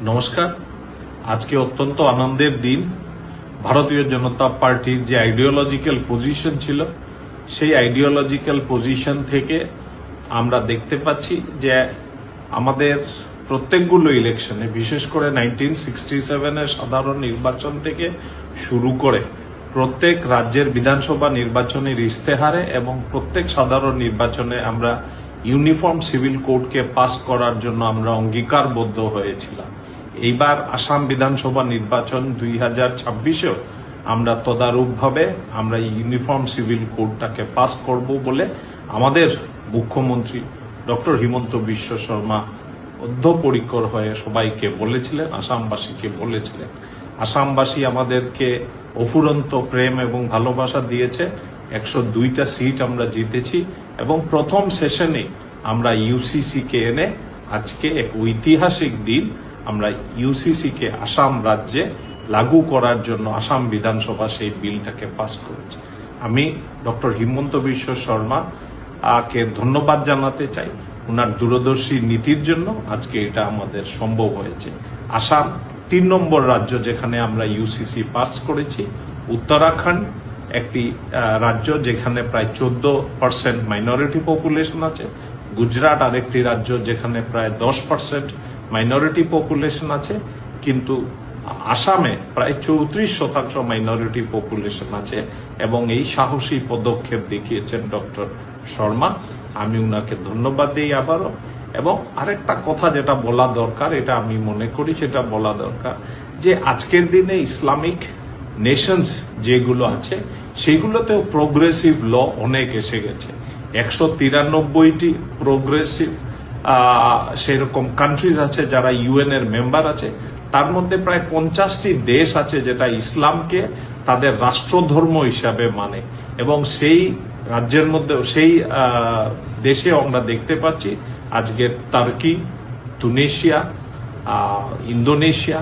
নমস্কার। আজকে অত্যন্ত আনন্দের দিন। ভারতীয় জনতা পার্টির যে আইডিওলজিক্যাল পজিশন ছিল সেই আইডিওলজিক্যাল পজিশন থেকে আমরা দেখতে পাচ্ছি যে আমাদের প্রত্যেকগুলো ইলেকশনে, বিশেষ করে 1967-এর সাধারণ নির্বাচন থেকে শুরু করে প্রত্যেক রাজ্যের বিধানসভা নির্বাচনের ইস্তেহারে এবং প্রত্যেক সাধারণ নির্বাচনে আমরা ইউনিফর্ম সিভিল কোডকে পাস করার জন্য আমরা অঙ্গীকারবদ্ধ হয়েছিলাম। এইবার আসাম বিধানসভা নির্বাচন 2026-এও আমরা তদারূপভাবে আমরা ইউনিফর্ম সিভিল কোডটাকে পাস করব বলে আমাদের মুখ্যমন্ত্রী ডক্টর হিমন্ত বিশ্ব শর্মা বদ্ধপরিকর হয়ে সবাইকে বলেছিলেন, আসামবাসীকে বলেছিলেন। আসামবাসী আমাদেরকে অফুরন্ত প্রেম এবং ভালোবাসা দিয়েছে। 102টা সিট আমরা জিতেছি এবং প্রথম সেশনে আমরা ইউসিসিকে এনে আজকে এক ঐতিহাসিক দিন আমরা ইউসিসিকে আসাম রাজ্যে লাগু করার জন্য আসাম বিধানসভা সেই বিলটাকে পাস করেছে। আমি ডক্টর হিমন্ত বিশ্ব শর্মা কে ধন্যবাদ জানাতে চাই ওনার দূরদর্শী নীতির জন্য। আজকে এটা আমাদের সম্ভব হয়েছে। আসাম 3 নম্বর রাজ্য যেখানে আমরা ইউসিসি পাস করেছি। উত্তরাখণ্ড একটি রাজ্য যেখানে প্রায় 14% মাইনরিটি পপুলেশন আছে। গুজরাট আরেকটি রাজ্য যেখানে প্রায় 10% মাইনরিটি পপুলেশন আছে, কিন্তু আসামে প্রায় 34% মাইনরিটি পপুলেশন আছে এবং এই সাহসী পদক্ষেপ দেখিয়েছেন ডক্টর শর্মা। আমি উনাকে ধন্যবাদ দিই আবারও। এবং আরেকটা কথা যেটা বলা দরকার, এটা আমি মনে করি সেটা বলা দরকার, যে আজকের দিনে ইসলামিক নেশনস যেগুলো আছে সেগুলোতেও প্রোগ্রেসিভ ল অনেক এসে গেছে। 193টি প্রোগ্রেসিভ সেরকম কান্ট্রিজ আছে যারা ইউএন এর মেম্বার আছে। তার মধ্যে প্রায় 50টি দেশ আছে যেটা ইসলামকে তাদের রাষ্ট্রধর্ম হিসাবে মানে এবং সেই রাজ্যের মধ্যেও সেই দেশে আমরা দেখতে পাচ্ছি আজকে Turkey, Tunisia, Indonesia,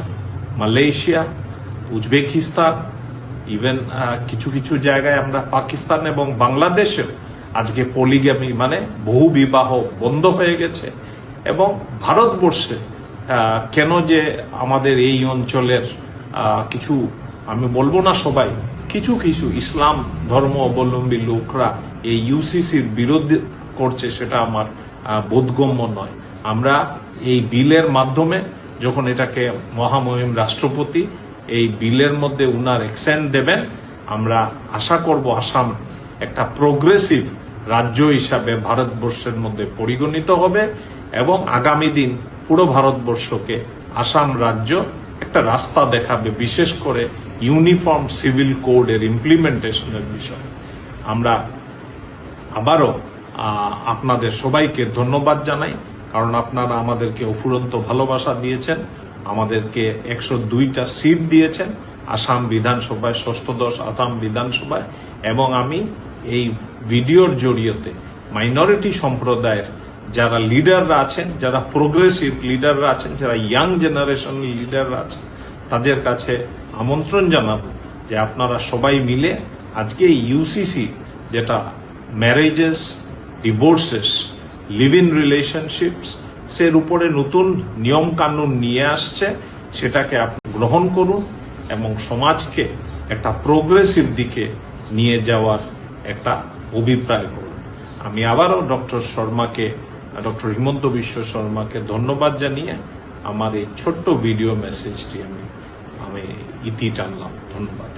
Malaysia, Uzbekistan, even কিছু কিছু জায়গায় আমরা পাকিস্তান এবং বাংলাদেশেও আজকে পলিগ্যামি মানে বহু বিবাহ বন্ধ হয়ে গেছে। এবং ভারতবর্ষে কেন যে আমাদের এই অঞ্চলের কিছু, আমি বলবো না সবাই, কিছু কিছু ইসলাম ধর্ম অবলম্বী লোকরা এই ইউসিসির বিরোধ করছে সেটা আমার বোধগম্য নয়। আমরা এই বিলের মাধ্যমে যখন এটাকে মহামহিম রাষ্ট্রপতি এই বিলের মধ্যে উনার এক্সেন্ট দেবেন, আমরা আশা করব আসাম একটা প্রোগ্রেসিভ রাজ্য হিসাবে ভারতবর্ষের মধ্যে পরিগণিত হবে এবং আগামী দিন পুরো ভারতবর্ষকে আসাম রাজ্য একটা রাস্তা দেখাবে, বিশেষ করে ইউনিফর্ম সিভিল কোডের ইমপ্লিমেন্টেশনের বিষয়ে। আমরা আবারও আপনাদের সবাইকে ধন্যবাদ জানাই, কারণ আপনারা আমাদেরকে অফুরন্ত ভালোবাসা দিয়েছেন, আমাদেরকে 102টা সিট দিয়েছেন আসাম বিধানসভায়, ষষ্ঠদশ আসাম বিধানসভায়। এবং আমি এই ভিডিওর জড়িয়েতে মাইনরিটি সম্প্রদায়ের যারা লিডাররা আছেন, যারা প্রোগ্রেসিভ লিডাররা আছেন, যারা ইয়াং জেনারেশন লিডাররা আছেন, তাদের কাছে আমন্ত্রণ জানাবো যে আপনারা সবাই মিলে আজকে ইউসিসি যেটা ম্যারেজেস, ডিভোর্সেস, লিভ ইন রিলেশনশিপস এর উপরে নতুন নিয়ম কানুন নিয়ে আসছে, সেটাকে আপনি গ্রহণ করুন এবং সমাজকে একটা প্রোগ্রেসিভ দিকে নিয়ে যাওয়ার একটা অভিপ্রায় করুন। আমি আবারও ডক্টর হিমন্ত বিশ্ব শর্মাকে ধন্যবাদ জানিয়ে আমার এই ছোট্ট ভিডিও মেসেজটি আমি ইতি টানলাম। ধন্যবাদ।